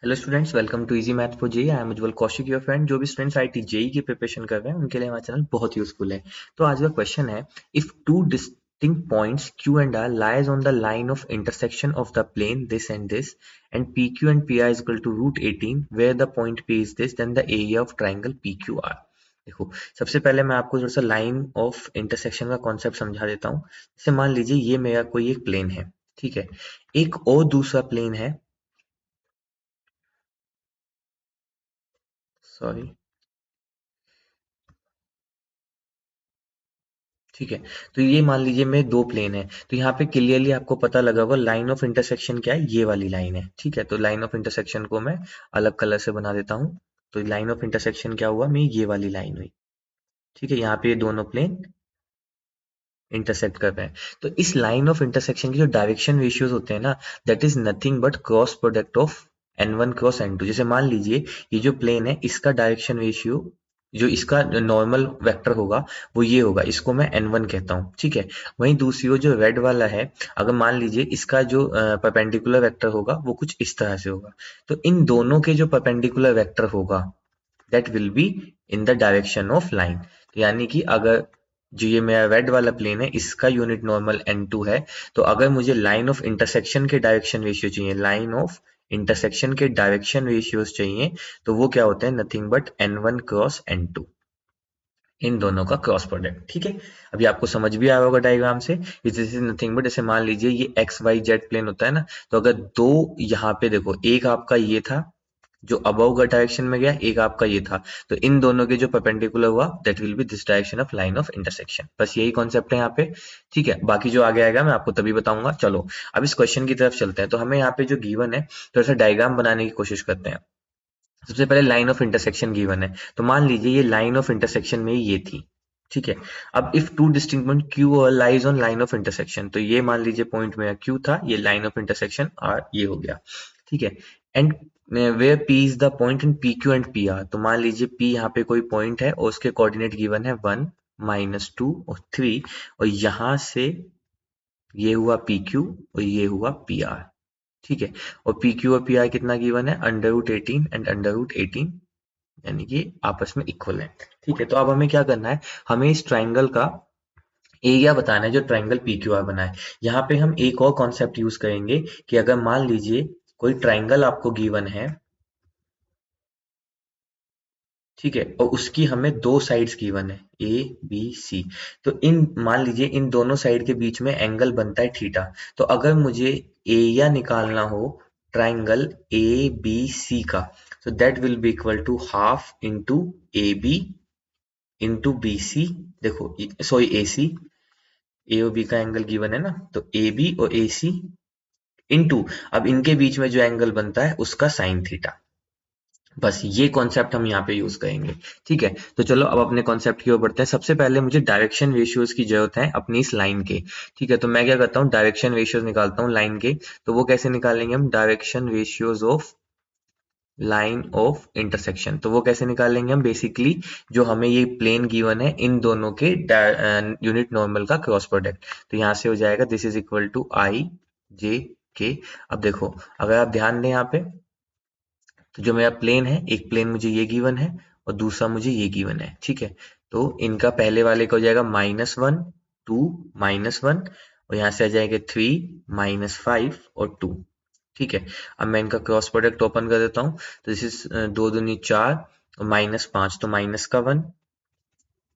Hello students, welcome to easy math for JEE. I am Ujjwal Kaushik, your friend. जो भी students IIT JEE की preparation कर रहे हैं उनके लिए हमारा चैनल बहुत यूजफुल है। तो आज का क्वेश्चन है, if two distinct points Q and R lies on the line of intersection of the plane this and P Q and P R is equal to root 18 where the point P is this, then the area of triangle P Q R. देखो, सबसे पहले मैं आपको थोड़ा सा line of intersection का concept समझा देता हूँ। जैसे मान लीजिए ये मेरा कोई एक प्लेन है, ठीक है। एक और दूसरा प्लेन है, सॉरी, ठीक है। तो ये मान लीजिए मेरे दो प्लेन है, तो यहाँ पे क्लियरली आपको पता लगा होगा लाइन ऑफ इंटरसेक्शन क्या है, ये वाली लाइन है, ठीक है। तो लाइन ऑफ इंटरसेक्शन को मैं अलग कलर से बना देता हूँ। तो लाइन ऑफ इंटरसेक्शन क्या हुआ, मेरी ये वाली लाइन हुई, ठीक है। यहाँ पे ये दोनों प्लेन इंटरसेक्ट कर रहे हैं। तो इस लाइन ऑफ इंटरसेक्शन की जो डायरेक्शन रेशियोज होते हैं ना, that is nothing but cross product of n1 cross n2। जैसे मान लीजिए ये जो प्लेन है, इसका डायरेक्शन रेशियो, जो इसका नॉर्मल वेक्टर होगा वो ये होगा, इसको मैं n1 कहता हूँ, ठीक है। वहीं दूसरी ओर जो रेड वाला है, अगर मान लीजिए इसका जो परपेंडिकुलर वेक्टर होगा वो कुछ इस तरह से होगा। तो इन दोनों के जो परपेंडिकुलर वेक्टर होगा that will be in the direction of line. तो यानी कि अगर जो ये मेरा रेड वाला प्लेन है, इसका यूनिट नॉर्मल n2 है, तो अगर मुझे लाइन ऑफ इंटरसेक्शन के डायरेक्शन रेशियो चाहिए, लाइन ऑफ इंटरसेक्शन के डायरेक्शन रेशियोज चाहिए, तो वो क्या होते हैं, nothing but n1 cross n2, इन दोनों का क्रॉस प्रोडक्ट, ठीक है। अभी आपको समझ भी आया होगा डायग्राम से। दिस इज नथिंग बट, जैसे मान लीजिए ये एक्स वाई जेड प्लेन होता है ना, तो अगर दो, यहाँ पे देखो, एक आपका ये था जो अबव का डायरेक्शन में गया, एक आपका ये था, तो इन दोनों के जो परपेंडिकुलर हुआ that will B this direction of line of intersection. बस यही कॉन्सेप्ट है यहाँ पे, ठीक है। बाकी जो आगे आएगा मैं आपको तभी बताऊंगा। चलो अब इस क्वेश्चन की तरफ चलते हैं। तो हमें यहाँ पे जो गिवन है, थोड़ा सा डायग्राम बनाने की कोशिश करते हैं। सबसे पहले लाइन ऑफ इंटरसेक्शन गिवन है, तो मान लीजिए ये लाइन ऑफ इंटरसेक्शन में ये थी, ठीक है। अब if two distinct point Q और lies on line of intersection, तो ये मान लीजिए पॉइंट मेरा क्यू था, ये लाइन ऑफ इंटरसेक्शन और ये हो गया, ठीक है। And where P is the point in P Q and P R, तो मान लीजिए पी यहाँ पे कोई पॉइंट है और उसके कोऑर्डिनेट गिवन है 1 -2 और 3, और यहाँ से ये हुआ पी क्यू और ये हुआ पी आर, ठीक है। और पी क्यू और पी आर कितना गिवन है, √18 एंड √18, यानी कि आपस में इक्वल है, ठीक है। तो अब हमें क्या करना है, हमें इस ट्राइंगल का एरिया बताना है जो ट्राइंगल पी क्यू आर बना है। यहाँ पे हम एक और कॉन्सेप्ट यूज करेंगे कि अगर मान लीजिए कोई ट्राइंगल आपको गिवन है, ठीक है, और उसकी हमें दो साइड्स गिवन है, ए बी सी। तो इन, मान लीजिए इन दोनों साइड के बीच में एंगल बनता है थीटा। तो अगर मुझे एरिया निकालना हो ट्राइंगल ए बी सी का, तो that will be equal to half into A B into B C. देखो, सॉरी, ए सी, ए और बी का एंगल गिवन है ना, तो ए बी और ए सी इंटू, अब इनके बीच में जो एंगल बनता है उसका साइन थीटा। बस ये कॉन्सेप्ट हम यहाँ पे यूज करेंगे, ठीक है। तो चलो अब अपने कॉन्सेप्ट की ओर बढ़ते हैं। सबसे पहले मुझे डायरेक्शन रेशियोज की जरूरत है अपनी इस लाइन के, ठीक है। तो मैं क्या करता हूँ, डायरेक्शन रेशियोज निकालता हूँ लाइन के। तो वो कैसे निकालेंगे हम, direction ratios of line of intersection. तो वो कैसे निकालेंगे हम, बेसिकली जो हमें ये प्लेन गिवन है, इन दोनों के यूनिट नॉर्मल का क्रॉस प्रोडक्ट। तो यहाँ से हो जाएगा दिस इज इक्वल टू आई जे के। अब देखो, अगर आप ध्यान दें यहाँ पे, तो जो मेरा प्लेन है, एक प्लेन मुझे ये गिवन है और दूसरा मुझे ये गिवन है, ठीक है। तो इनका पहले वाले का हो जाएगा -1 2 -1, और यहाँ से आ जाएंगे 3 -5 और 2, ठीक है। अब मैं इनका क्रॉस प्रोडक्ट ओपन कर देता हूँ। तो दिस इज 2 दूनी 4 और -5, तो माइनस का 1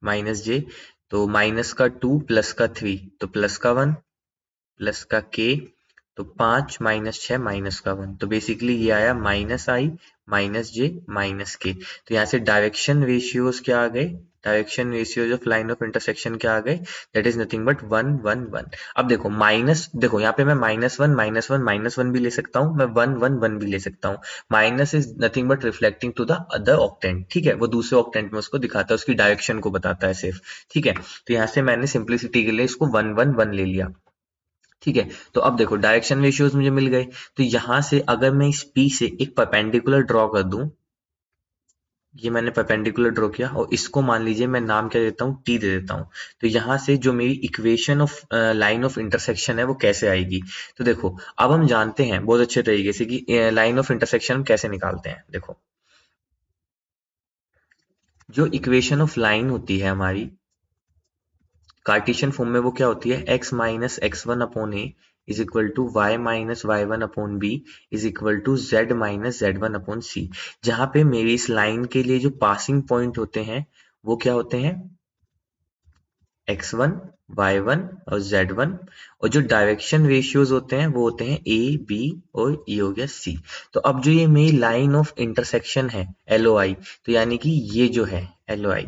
माइनस जे, तो माइनस का 2 प्लस का 3, तो प्लस का 1 प्लस का के, तो 5 -6 माइनस का 1, तो बेसिकली ये आया -i -j -k। तो यहाँ से डायरेक्शन रेशियोज क्या आ गए, direction ratios of line of intersection क्या आ गए, दैट इज नथिंग बट 1 1 1। अब देखो माइनस, देखो यहाँ पे मैं -1 भी ले सकता हूँ, मैं 1 1 1 भी ले सकता हूँ। Minus is nothing but reflecting to the other octant, ठीक है। वो दूसरे ऑक्टेंट में उसको दिखाता है, उसकी डायरेक्शन को बताता है सिर्फ, ठीक है। तो यहाँ से मैंने सिंप्लिसिटी के लिए इसको 1 1 1 ले लिया, ठीक है। तो अब देखो डायरेक्शन रेशियोज मुझे मिल गए। तो यहां से अगर मैं इस P से एक परपेंडिकुलर ड्रॉ कर दूं, ये मैंने परपेंडिकुलर ड्रॉ किया और इसको मान लीजिए मैं नाम क्या देता हूँ, टी दे देता हूँ। तो यहाँ से जो मेरी equation of line of intersection है वो कैसे आएगी। तो देखो अब हम जानते हैं बहुत अच्छे तरीके से कि लाइन ऑफ इंटरसेक्शन हम कैसे निकालते हैं। देखो जो इक्वेशन ऑफ लाइन होती है हमारी कार्टेशियन फॉर्म में, वो क्या होती है, x minus X one upon A is equal to Y minus Y one upon B is equal to Z minus Z one upon C. जहां पे मेरी इस लाइन के लिए जो पासिंग पॉइंट होते हैं वो क्या होते हैं, x1 y1 और z1, और जो डायरेक्शन रेशियोज होते हैं वो होते हैं a b और ये हो गया c। तो अब जो ये मेरी लाइन ऑफ इंटरसेक्शन है LOI, तो यानी कि ये जो है LOI,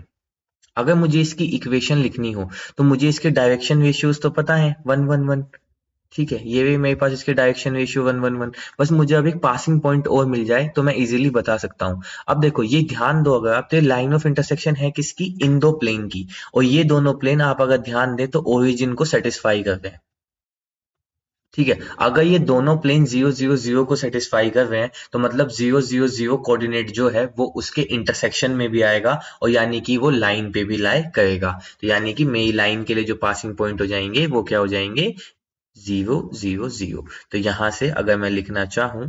अगर मुझे इसकी इक्वेशन लिखनी हो तो मुझे इसके डायरेक्शन रेशियोज तो पता है 1 1 1, ठीक है, ये भी मेरे पास इसके डायरेक्शन रेशियो 1 1 1। बस मुझे अब एक पासिंग पॉइंट और मिल जाए तो मैं इजीली बता सकता हूँ। अब देखो ये ध्यान दो, अगर आप, तो लाइन ऑफ इंटरसेक्शन है किसकी, इन दो प्लेन की, और ये दोनों प्लेन आप अगर ध्यान दें तो ओरिजिन को सेटिस्फाई करते हैं। ठीक है, अगर ये दोनों प्लेन 0 0 0 को सेटिस्फाई कर रहे हैं तो मतलब 0 0 0 कोऑर्डिनेट जो है वो उसके इंटरसेक्शन में भी आएगा, और यानी कि वो लाइन पे भी लाई करेगा। तो यानी कि मेरी लाइन के लिए जो पासिंग पॉइंट हो जाएंगे वो क्या हो जाएंगे, 0 0 0। तो यहां से अगर मैं लिखना चाहूं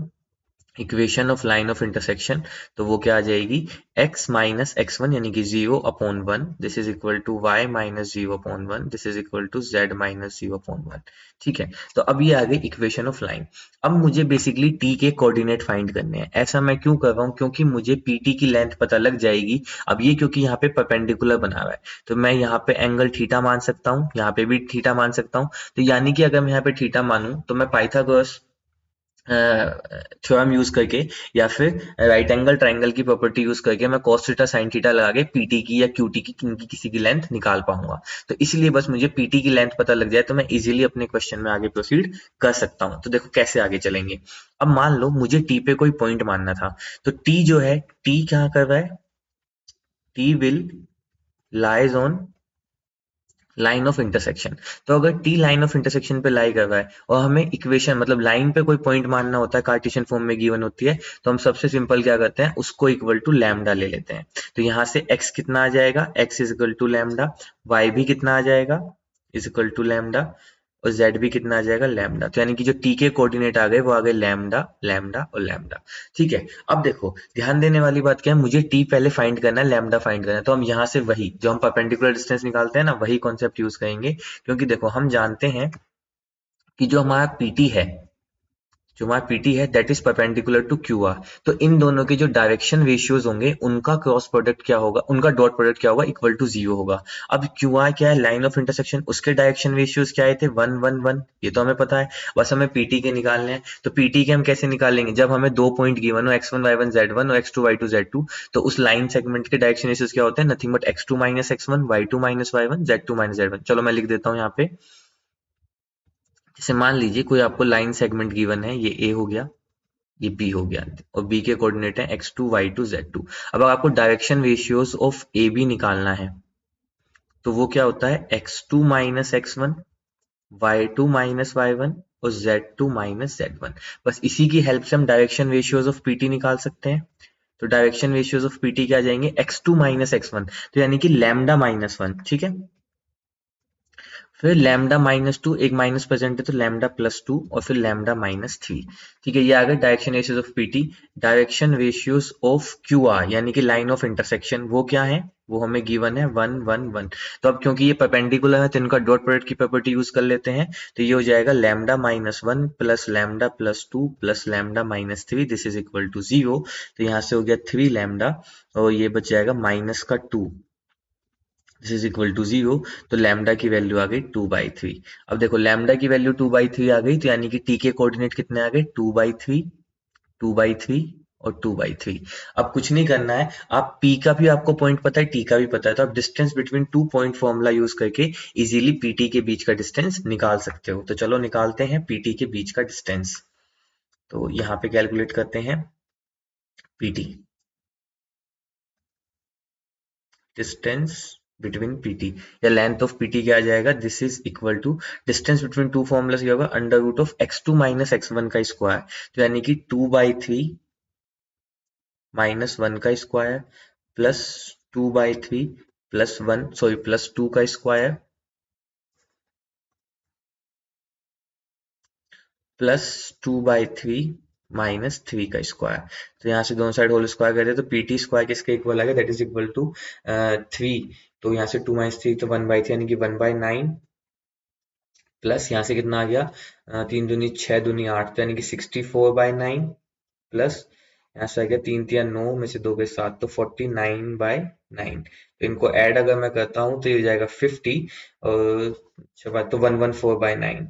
equation of line of intersection, तो वो क्या आ जाएगी, x माइनस एक्स वन यानी कि 0/1, this is equal to y minus 0/1, this is equal to z minus 0/1। ठीक है, तो अब ये आ गई इक्वेशन ऑफ लाइन। अब मुझे बेसिकली t के कोऑर्डिनेट फाइंड करने हैं। ऐसा मैं क्यों कर रहा हूँ, क्योंकि मुझे pt की लेंथ पता लग जाएगी। अब ये क्योंकि यहाँ पे परपेंडिकुलर बना हुआ है तो मैं यहाँ पे एंगल थीटा मान सकता हूँ, यहाँ पे भी थीटा मान सकता हूँ। तो यानी कि अगर मैं यहाँ पे थीटा मानूं तो मैं पाइथागोरस थ्योरम यूज करके या फिर राइट एंगल ट्राइंगल की प्रॉपर्टी यूज करके मैं cos थीटा sin थीटा लगा के पीटी की या क्यूटी की किनकी किसी की लेंथ निकाल पाऊंगा। तो इसलिए बस मुझे पीटी की लेंथ पता लग जाए तो मैं इजीली अपने क्वेश्चन में आगे प्रोसीड कर सकता हूँ। तो देखो कैसे आगे चलेंगे। अब मान लो मुझे टी पे कोई पॉइंट मानना था, तो टी जो है, टी क्या कर रहा है, T will lies on line of intersection. तो अगर टी लाइन ऑफ इंटरसेक्शन पे लाई कर रहा है और हमें इक्वेशन मतलब लाइन पे कोई पॉइंट मानना होता है, कार्टेशियन फॉर्म में गिवन होती है, तो हम सबसे सिंपल क्या करते हैं, उसको इक्वल टू लैम्डा ले लेते हैं। तो यहाँ से x कितना आ जाएगा, x is equal to lambda, y भी कितना आ जाएगा, इज इक्वल टू लैम्डा, और z भी कितना आ जाएगा, लैम्डा। तो यानी कि जो t के कोऑर्डिनेट आ गए वो आ गए लैम्डा लैम्डा और लैम्डा। ठीक है, अब देखो ध्यान देने वाली बात क्या है, मुझे t पहले फाइंड करना है, लैम्डा फाइंड करना है। तो हम यहाँ से वही जो हम परपेंडिकुलर डिस्टेंस निकालते हैं ना, वही कॉन्सेप्ट यूज करेंगे। क्योंकि देखो हम जानते हैं कि जो हमारा पीटी है, जो हमारा पीटी है that is perpendicular to Q R. तो इन दोनों के जो डायरेक्शन रेशियोज होंगे उनका क्रॉस प्रोडक्ट क्या होगा, उनका डॉट प्रोडक्ट क्या होगा, इक्वल टू 0 होगा। अब क्यू आर क्या है, लाइन ऑफ इंटरसेक्शन, उसके डायरेक्शन रेशियोज क्या आए थे, 1 1 1, ये तो हमें पता है। बस हमें पीटी के निकालने हैं। तो पीटी के हम कैसे निकालेंगे, जब हमें दो पॉइंट गिवन हो x1 y1 z1 और x2 y2 z2, तो उस लाइन सेगमेंट के डायरेक्शन रेशियोज क्या होते हैं, nothing but x2 minus x1 y2 minus y1 z2 minus z1। चलो मैं लिख देता हूँ यहाँ पे। जैसे मान लीजिए कोई आपको लाइन सेगमेंट गिवन है, ये ए हो गया, ये बी हो गया, और बी के कोऑर्डिनेट है x2 y2 z2। अब अगर आपको direction ratios of A B निकालना है तो वो क्या होता है, x2 minus x1, y2 minus y1 और z2 माइनस z1। बस इसी की हेल्प से हम डायरेक्शन रेशियोज ऑफ पीटी निकाल सकते हैं। तो डायरेक्शन रेशियोज ऑफ पीटी क्या आ जाएंगे, x2 माइनस x1, तो यानी कि लैम्डा माइनस वन। ठीक है, फिर लैम्डा माइनस टू, एक माइनस प्रेजेंट है तो लैम्डा प्लस टू, और फिर लैम्डा माइनस थ्री। ठीक है, ये आ गए direction ratios of PT. Direction ratios of Q R यानी कि लाइन ऑफ इंटरसेक्शन, वो क्या है, वो हमें गिवन है 1 1 1। तो अब क्योंकि ये परपेंडिकुलर है तो इनका डॉट प्रोडक्ट की प्रॉपर्टी यूज कर लेते हैं। तो ये हो जाएगा lambda minus one plus lambda plus two plus lambda minus three, this is equal to 0। तो यहाँ से हो गया 3 लैम्डा, और ये बच जाएगा माइनस का 2, दिस इज इक्वल टू 0। तो लैम्डा की वैल्यू आ गई 2/3। अब देखो लैम्डा की वैल्यू 2/3 आ गई, तो यानी कि टी के कोऑर्डिनेट कितने आ गए, 2/3, 2/3 और 2/3। अब कुछ नहीं करना है, आप पी का भी आपको पॉइंट पता है, टी का भी पता है, तो आप distance between two point formula use करके इजीली पीटी के बीच का डिस्टेंस निकाल सकते हो। तो चलो निकालते हैं पीटी के बीच का डिस्टेंस। तो यहाँ पे कैलकुलेट करते हैं पीटी, डिस्टेंस बिटवीन पीटी या लेंथ ऑफ पीटी क्या आ जाएगा, this is equal to distance between two formulas क्या होगा, under root of x2 minus x1 का स्क्वायर। तो यानी कि 2/3 माइनस 1 का स्क्वायर प्लस 2/3 प्लस 2 का स्क्वायर प्लस 2/3 माइनस 3 का स्क्वायर। तो यहाँ से दोनों साइड होल स्क्वायर करते हैं तो पीटी स्क्वायर किसके इक्वल आ गया, दैट इज इक्वल टू 3। तो यहाँ से 2 - 3 तो 1/3 यानी कि 1/9 प्लस यहाँ से कितना आ गया, 3 दूनी 6 दूनी 8 तो यानी कि 64/9 प्लस यहाँ से आ गया 3 - 3 = 9 में से 2 गए 7 तो 49/9। तो इनको ऐड अगर मैं करता हूँ तो ये हो जाएगा 50 और तो 114/9।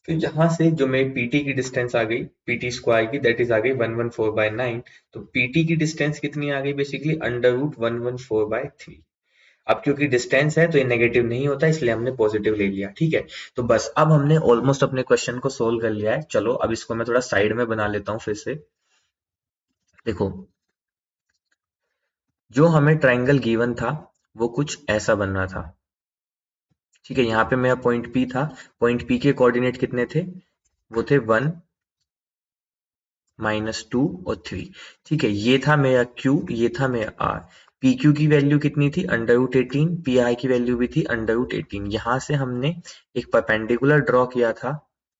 तो यहाँ से जो मेरी पीटी की डिस्टेंस आ गई पीटी स्क्वायर की दैट इज आ गई 114/9। तो पीटी की डिस्टेंस कितनी आ गई बेसिकली √114/3। अब क्योंकि डिस्टेंस है तो ये नेगेटिव नहीं होता इसलिए हमने पॉजिटिव ले लिया, ठीक है। तो बस अब हमने ऑलमोस्ट अपने क्वेश्चन को सोल्व कर लिया है। चलो अब इसको मैं थोड़ा साइड में बना लेता हूँ फिर से। देखो जो हमें ट्राइंगल गिवन था वो कुछ ऐसा बन रहा था, ठीक है। यहाँ पे मेरा पॉइंट पी था, पॉइंट पी के कोऑर्डिनेट कितने थे, वो थे 1 -2 और 3, ठीक है। ये था मेरा Q, ये था मेरा R। पी क्यू की वैल्यू कितनी थी √18, पी आई की वैल्यू भी थी √18। यहाँ से हमने एक परपेंडिकुलर ड्रॉ किया था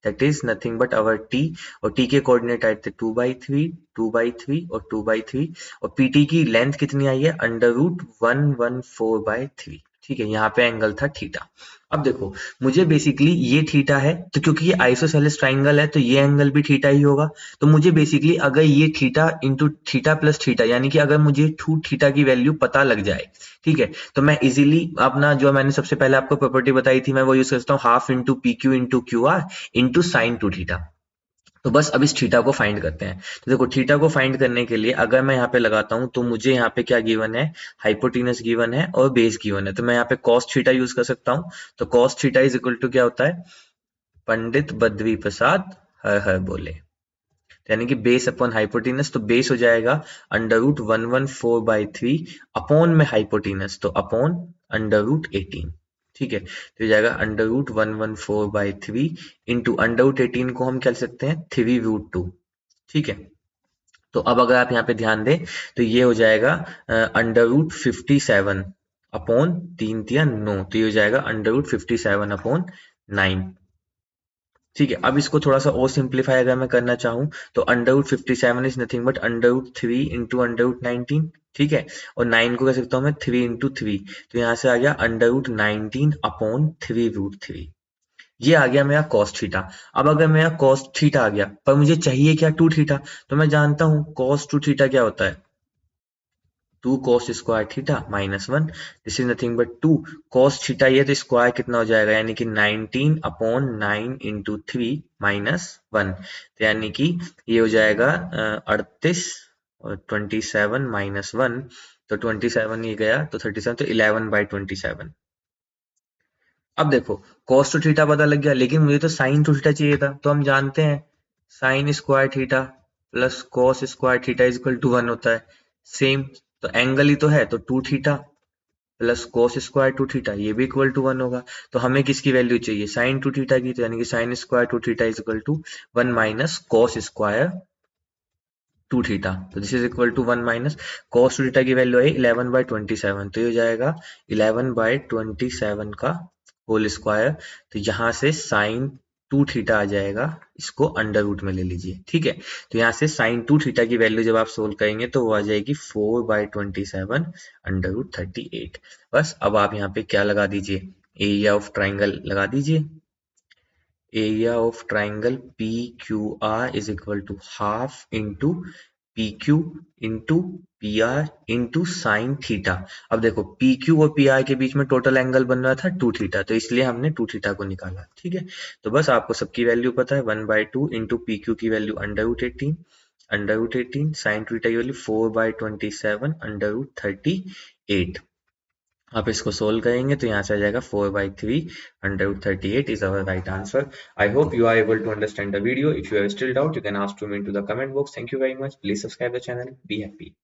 that is nothing but our T, और टी के कोऑर्डिनेट आए थे 2/3 2/3 और 2/3, और पीटी की लेंथ कितनी आई है √114/3, ठीक है। यहाँ पे एंगल था थीटा। अब देखो मुझे बेसिकली ये थीटा है तो क्योंकि ये आइसोसेलेस ट्राइंगल है तो ये एंगल भी थीटा ही होगा। तो मुझे बेसिकली अगर ये theta into theta plus theta यानी कि अगर मुझे 2 थीटा की वैल्यू पता लग जाए, ठीक है, तो मैं इजीली अपना जो मैंने सबसे पहले आपको प्रॉपर्टी बताई थी मैं वो यूज करता हूँ half into P Q into Q R into sign 2 theta. तो बस अब इस थीटा को फाइंड करते हैं। तो देखो थीटा को फाइंड करने के लिए अगर मैं यहाँ पे लगाता हूँ तो मुझे यहाँ पे क्या गिवन है, हाइपोटेनस गिवन है और बेस गिवन है। तो मैं यहाँ पे कॉस थीटा यूज कर सकता हूँ। तो cos theta is equal to क्या होता है, पंडित बद्री प्रसाद हर हर बोले, यानी कि बेस अपॉन हाइपोटेनस। तो बेस हो जाएगा √114/3 अपॉन में हाइपोटेनस तो अपॉन √18, ठीक है। तो हो जाएगा √114/3 इंटू √18 को हम क्या लिख सकते हैं 3√2, ठीक है। तो अब अगर आप यहाँ पे ध्यान दें तो ये हो जाएगा √57 अपॉन 3 × 9 तो ये हो जाएगा √57/9, ठीक है। अब इसको थोड़ा सा और सिंप्लीफाई अगर मैं करना चाहूँ तो √57 इज नथिंग बट √3 इंटू √19, ठीक है। और 9 को कह सकता हूँ मैं 3 × 3 तो यहाँ से आ गया √19/3√3। ये आ गया मेरा cos थीटा। अब अगर मेरा cos थीटा आ गया पर मुझे चाहिए क्या 2 थीटा, तो मैं जानता हूँ cos 2 थीटा क्या होता है 2 cos square theta -1, this is nothing but 2 cos theta, ये तो स्क्वायर कितना हो जाएगा यानी कि 19/9 इंटू 3 -1, तो यानी कि ये हो जाएगा 38 और 27 -1 तो 27 ये गया तो 37 तो 11/27। अब देखो cos टू थीटा पता लग गया लेकिन मुझे तो sin टू थीटा चाहिए था। तो हम जानते हैं sin square theta plus cos square theta is equal to 1 होता है, सेम। तो एंगल ही तो है तो 2 theta plus cos square 2 theta ये भी इक्वल टू 1 होगा। तो हमें किसकी वैल्यू चाहिए sin 2 थीटा की, तो यानी कि sin square 2 theta is equal to 1 minus cos square 2 theta. तो this is equal to 1 minus cos 2 theta की वैल्यू है 11/27 तो ये हो जाएगा 11/27 का होल स्क्वायर। तो यहाँ से साइन 2 थीटा आ जाएगा, इसको अंडर रूट में ले लीजिए, ठीक है। तो यहाँ से साइन 2 थीटा की वैल्यू जब आप सोल्व करेंगे तो वो आ जाएगी 4/27 √38। बस अब आप यहाँ पे क्या लगा दीजिए, एरिया ऑफ ट्राइंगल लगा दीजिए। Area of triangle P Q R is equal to half into P Q into P R into sine theta. अब देखो पी क्यू और पी आर के बीच में टोटल एंगल बन रहा था 2 थीटा तो इसलिए हमने 2 थीटा को निकाला, ठीक है। तो बस आपको सबकी वैल्यू पता है 1/2 इंटू पी क्यू की वैल्यू √18 साइन थीटा की वैल्यू 4/27 √38। आप इसको सोल्व करेंगे तो यहाँ से आ जाएगा 4/3 138 is our right answer. I hope you are able to understand the video. If you have still doubt, you can ask to me into the comment box. Thank you very much. Please subscribe the channel. Be happy.